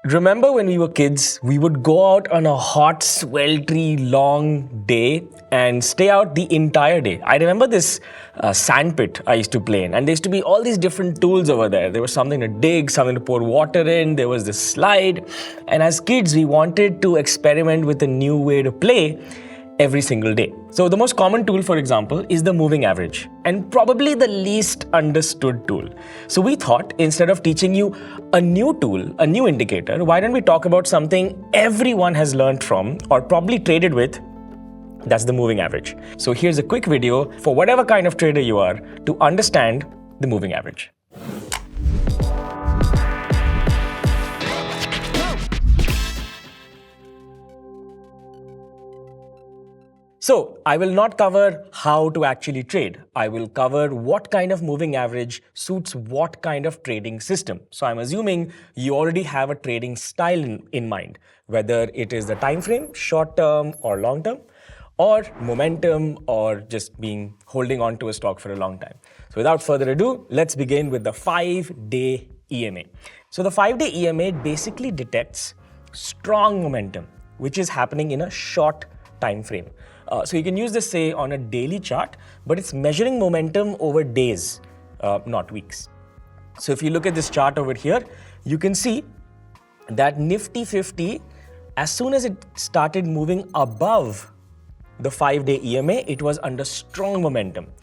Remember when we were kids, we would go out on a hot, sweltery, long day and stay out the entire day. I remember this sandpit I used to play in, and there used to be all these different tools over there. There was something to dig, something to pour water in, there was this slide. And as kids, we wanted to experiment with a new way to play every single day. So the most common tool, for example, is the moving average, and probably the least understood tool. So we thought, instead of teaching you a new tool, a new indicator, why don't we talk about something everyone has learned from or probably traded with? That's the moving average. So here's a quick video for whatever kind of trader you are to understand the moving average. So I will not cover how to actually trade. I will cover what kind of moving average suits what kind of trading system. So I'm assuming you already have a trading style in mind, whether it is the time frame, short term or long term, or momentum, or just holding on to a stock for a long time. So without further ado, let's begin with the 5-day EMA. So the 5-day EMA basically detects strong momentum, which is happening in a short time frame. So you can use this, say, on a daily chart, but it's measuring momentum over days, not weeks. So if you look at this chart over here, you can see that Nifty 50, as soon as it started moving above the 5-day EMA, it was under strong momentum.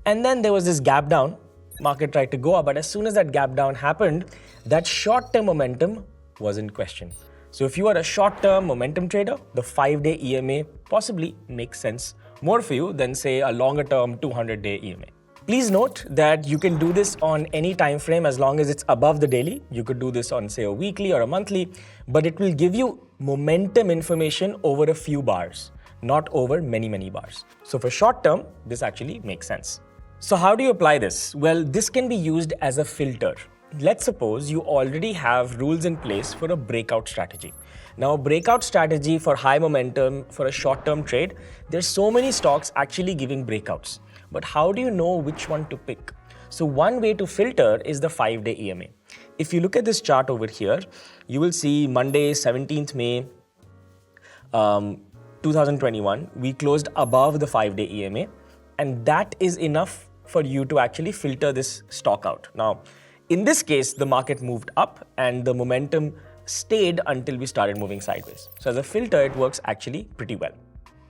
And then there was this gap down. Market tried to go up, but as soon as that gap down happened, that short-term momentum was in question. So if you are a short-term momentum trader, the 5-day EMA possibly makes sense more for you than, say, a longer-term 200-day EMA. Please note that you can do this on any time frame as long as it's above the daily. You could do this on, say, a weekly or a monthly, but it will give you momentum information over a few bars, not over many, many bars. So for short-term, this actually makes sense. So how do you apply this? Well, this can be used as a filter. Let's suppose you already have rules in place for a breakout strategy. Now, a breakout strategy for high momentum, for a short-term trade, there's so many stocks actually giving breakouts. But how do you know which one to pick? So one way to filter is the 5-day EMA. If you look at this chart over here, you will see Monday, 17th May, 2021, we closed above the 5-day EMA, and that is enough for you to actually filter this stock out. Now, in this case, the market moved up and the momentum stayed until we started moving sideways. So as a filter, it works actually pretty well.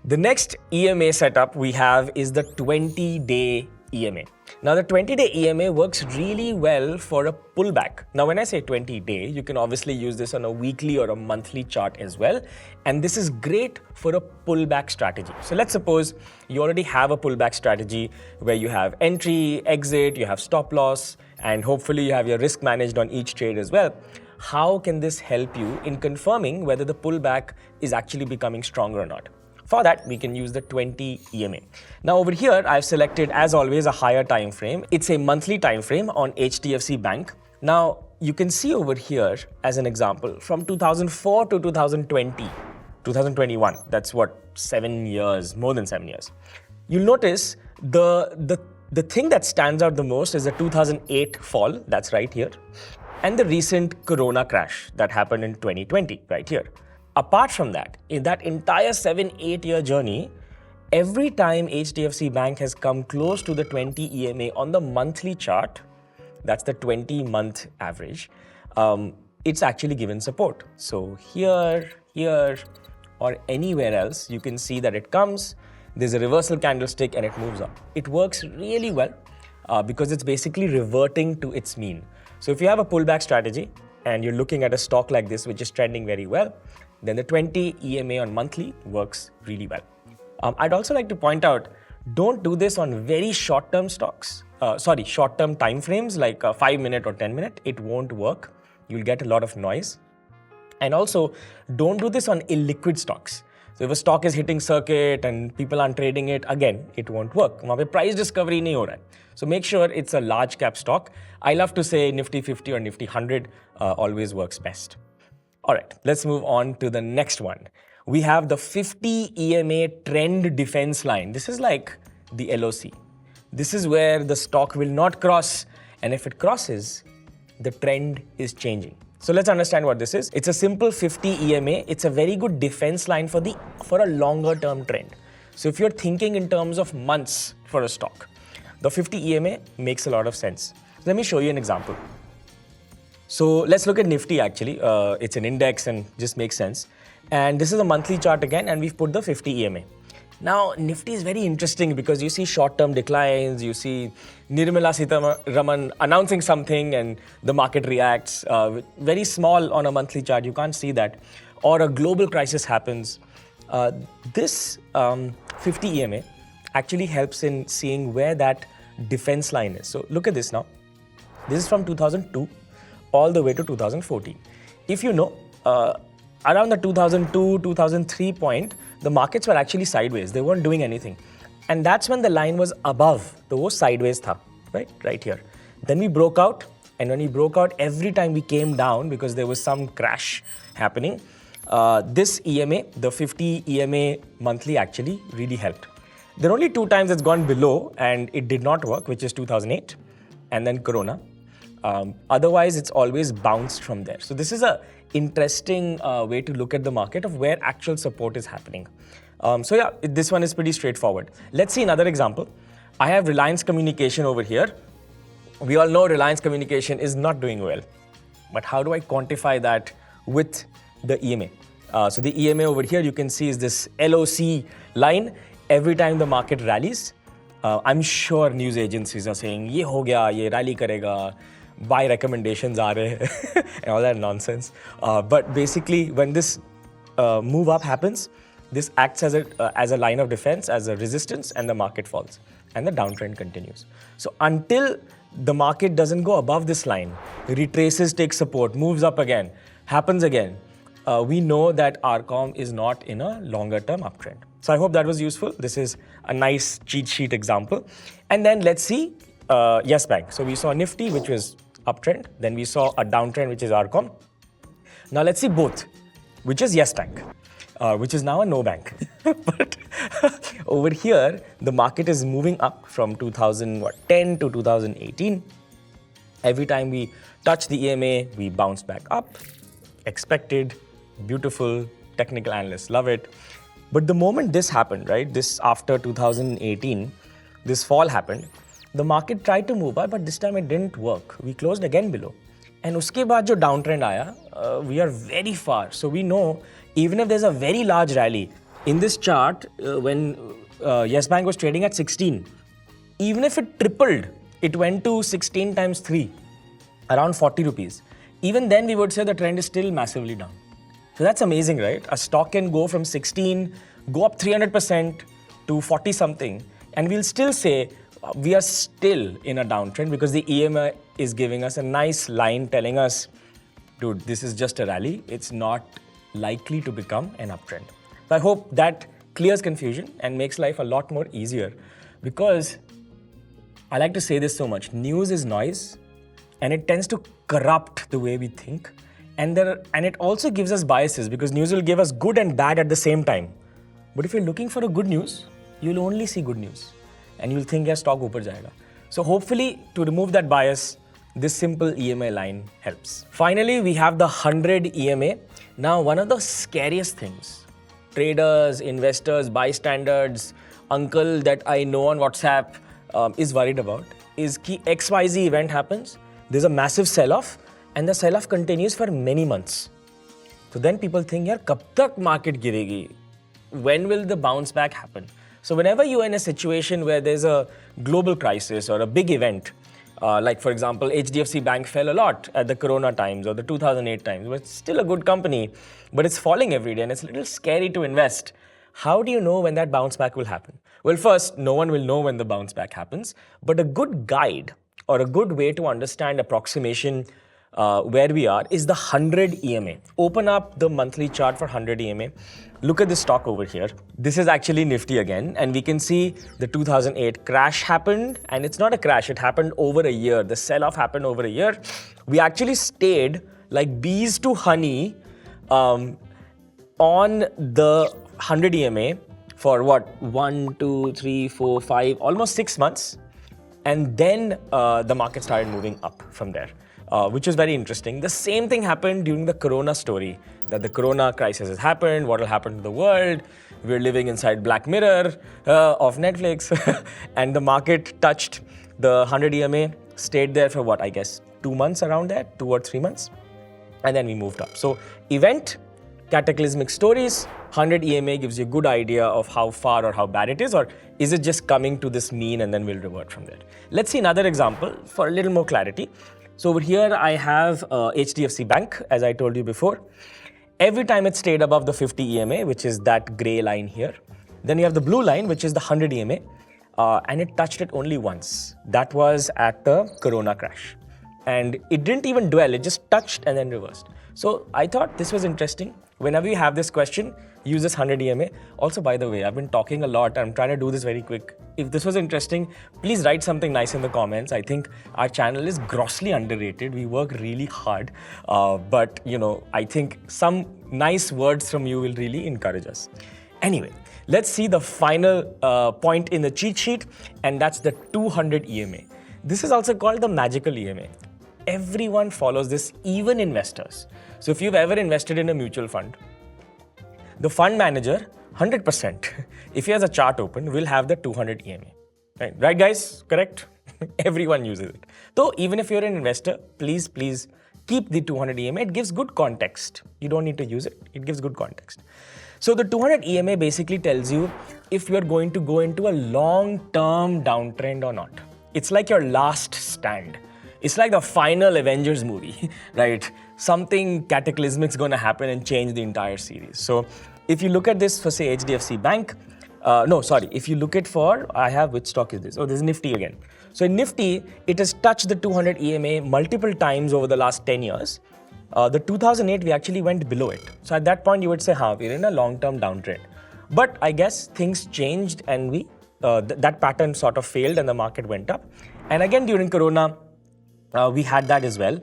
The next EMA setup we have is the 20-day EMA. Now, the 20-day EMA works really well for a pullback. Now, when I say 20-day, you can obviously use this on a weekly or a monthly chart as well. And this is great for a pullback strategy. So let's suppose you already have a pullback strategy where you have entry, exit, you have stop loss, and hopefully you have your risk managed on each trade as well. How can this help you in confirming whether the pullback is actually becoming stronger or not? For that, we can use the 20 EMA. Now over here, I've selected, as always, a higher time frame. It's a monthly time frame on HDFC Bank. Now, you can see over here, as an example, from 2004 to 2021, that's what, 7 years, more than 7 years. You'll notice the thing that stands out the most is the 2008 fall, that's right here, and the recent Corona crash that happened in 2020, right here. Apart from that, in that entire 7-8 year journey, every time HDFC Bank has come close to the 20 EMA on the monthly chart, that's the 20-month average, it's actually given support. So here, or anywhere else, you can see that it comes, there's a reversal candlestick and it moves up. It works really well because it's basically reverting to its mean. So if you have a pullback strategy and you're looking at a stock like this, which is trending very well, then the 20 EMA on monthly works really well. I'd also like to point out, don't do this on very short-term stocks. Short-term time frames like 5-minute or 10-minute. It won't work. You'll get a lot of noise. And also, don't do this on illiquid stocks. So if a stock is hitting circuit and people aren't trading it, again, it won't work. वहाँ पे price discovery नहीं हो रहा है. So make sure it's a large cap stock. I love to say Nifty 50 or Nifty 100 always works best. All right, let's move on to the next one. We have the 50 EMA trend defense line. This is like the LOC. This is where the stock will not cross, and if it crosses, the trend is changing. So let's understand what this is. It's a simple 50 EMA. It's a very good defense line for a longer term trend. So if you're thinking in terms of months for a stock, the 50 EMA makes a lot of sense. Let me show you an example. So let's look at Nifty actually. It's an index and just makes sense. And this is a monthly chart again, and we've put the 50 EMA. Now, Nifty is very interesting because you see short-term declines, you see Nirmala Sitharaman announcing something and the market reacts. Very small on a monthly chart, you can't see that. Or a global crisis happens. This 50 EMA actually helps in seeing where that defense line is. So look at this now. This is from 2002 all the way to 2014. If you know, around the 2002, 2003 point, the markets were actually sideways. They weren't doing anything. And that's when the line was above. So wo sideways tha, right here. Then we broke out. And when we broke out, every time we came down because there was some crash happening, this EMA, the 50 EMA monthly actually really helped. There are only 2 times it's gone below and it did not work, which is 2008 and then Corona. Otherwise, it's always bounced from there. So this is a interesting way to look at the market of where actual support is happening. So yeah, this one is pretty straightforward. Let's see another example. I have Reliance Communication over here. We all know Reliance Communication is not doing well. But how do I quantify that with the EMA? So the EMA over here, you can see is this LOC line. Every time the market rallies, I'm sure news agencies are saying, ye ho gaya, ye rally karega, buy recommendations are and all that nonsense. But basically, when this move up happens, this acts as a line of defense, as a resistance, and the market falls. And the downtrend continues. So until the market doesn't go above this line, retraces, takes support, moves up again, happens again, we know that RCOM is not in a longer term uptrend. So I hope that was useful. This is a nice cheat sheet example. And then let's see Yes Bank. So we saw Nifty, which was uptrend. Then we saw a downtrend, which is RCOM. Now let's see both, which is Yes Bank, which is now a no bank. But over here, the market is moving up from 2010 to 2018. Every time we touch the EMA, we bounce back up. Expected, beautiful, technical analysts love it. But the moment this happened, right, this after 2018, this fall happened, the market tried to move up, but this time it didn't work. We closed again below. And uske baad jo downtrend aaya, we are very far. So we know, even if there's a very large rally, in this chart, when Yes Bank was trading at 16, even if it tripled, it went to 16 times 3, around 40 rupees. Even then, we would say the trend is still massively down. So that's amazing, right? A stock can go from 16, go up 300% to 40 something, and we'll still say we are still in a downtrend because the EMA is giving us a nice line telling us, dude, this is just a rally. It's not likely to become an uptrend. So I hope that clears confusion and makes life a lot more easier, because I like to say this so much. News is noise, and it tends to corrupt the way we think. And it also gives us biases, because news will give us good and bad at the same time. But if you're looking for a good news, you'll only see good news. And you'll think your stock upar jayega. So hopefully, to remove that bias, this simple EMA line helps. Finally, we have the 100 EMA. Now, one of the scariest things, traders, investors, bystanders, uncle that I know on WhatsApp is worried about, is ki XYZ event happens, there's a massive sell-off, and the sell-off continues for many months. So then people think, yaar, kab tak market giregi? When will the bounce back happen? So whenever you're in a situation where there's a global crisis or a big event, like for example, HDFC Bank fell a lot at the Corona times or the 2008 times, but it's still a good company, but it's falling every day and it's a little scary to invest. How do you know when that bounce back will happen? Well, first, no one will know when the bounce back happens, but a good guide or a good way to understand approximation where we are is the 100 EMA. Open up the monthly chart for 100 EMA. Look at the stock over here. This is actually Nifty again, and we can see the 2008 crash happened, and it's not a crash, it happened over a year. The sell-off happened over a year. We actually stayed like bees to honey on the 100 EMA for what? 1, 2, 3, 4, 5, almost 6 months. And then the market started moving up from there. which is very interesting. The same thing happened during the Corona story, that the Corona crisis has happened, what will happen to the world. We're living inside Black Mirror of Netflix, and the market touched the 100 EMA, stayed there for what, I guess, 2 months around there, 2 or 3 months, and then we moved up. So event, cataclysmic stories, 100 EMA gives you a good idea of how far or how bad it is, or is it just coming to this mean and then we'll revert from there. Let's see another example for a little more clarity. So over here I have HDFC Bank, as I told you before. Every time it stayed above the 50 EMA, which is that gray line here. Then you have the blue line, which is the 100 EMA, and it touched it only once. That was at the Corona crash. And it didn't even dwell, it just touched and then reversed. So I thought this was interesting. Whenever you have this question, use this 100 EMA. Also, by the way, I've been talking a lot. I'm trying to do this very quick. If this was interesting, please write something nice in the comments. I think our channel is grossly underrated. We work really hard. But, I think some nice words from you will really encourage us. Anyway, let's see the final point in the cheat sheet, and that's the 200 EMA. This is also called the magical EMA. Everyone follows this, even investors. So if you've ever invested in a mutual fund, the fund manager, 100%, if he has a chart open, will have the 200 EMA. Right guys? Correct? Everyone uses it. So even if you're an investor, please keep the 200 EMA. It gives good context. You don't need to use it. It gives good context. So the 200 EMA basically tells you if you're going to go into a long-term downtrend or not. It's like your last stand. It's like the final Avengers movie, right? Something cataclysmic is going to happen and change the entire series. So if you look at this for, say, HDFC Bank, if you look at which stock is this? Oh, this is Nifty again. So in Nifty, it has touched the 200 EMA multiple times over the last 10 years. The 2008, we actually went below it. So at that point, you would say, we're in a long-term downtrend. But I guess things changed and that pattern sort of failed and the market went up. And again, during Corona, we had that as well.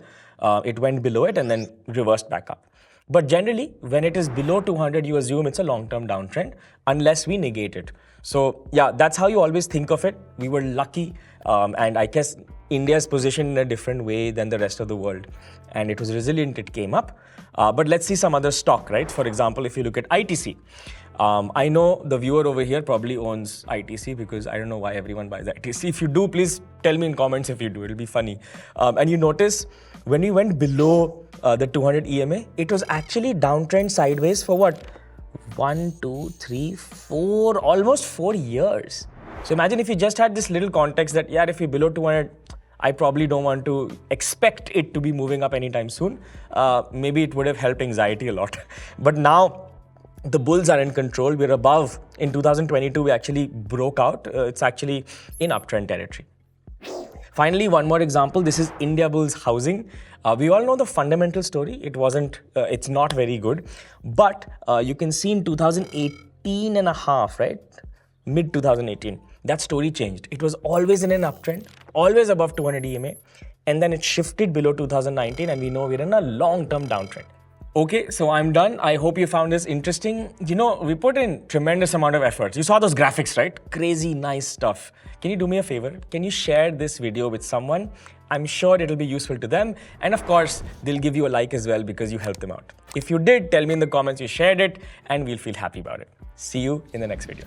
It went below it and then reversed back up. But generally, when it is below 200, you assume it's a long-term downtrend unless we negate it. So yeah, that's how you always think of it. We were lucky, and I guess India's positioned in a different way than the rest of the world. And it was resilient, it came up. But let's see some other stock, right? For example, if you look at ITC, I know the viewer over here probably owns ITC because I don't know why everyone buys ITC. If you do, please tell me in comments if you do. It'll be funny. And you notice when we went below the 200 EMA, it was actually downtrend sideways for what? 1, 2, 3, 4, almost 4 years. So imagine if you just had this little context that, if you're below 200, I probably don't want to expect it to be moving up anytime soon. Maybe it would have helped anxiety a lot. But now, the bulls are in control. We're above. In 2022, we actually broke out. It's actually in uptrend territory. Finally, one more example. This is India Bulls Housing. We all know the fundamental story. It's not very good. But you can see in 2018 and a half, right? Mid 2018, that story changed. It was always in an uptrend, always above 200 EMA. And then it shifted below 2019 and we know we're in a long-term downtrend. Okay, so I'm done. I hope you found this interesting. We put in tremendous amount of efforts. You saw those graphics, right? Crazy, nice stuff. Can you do me a favor? Can you share this video with someone? I'm sure it'll be useful to them. And of course, they'll give you a like as well because you helped them out. If you did, tell me in the comments you shared it and we'll feel happy about it. See you in the next video.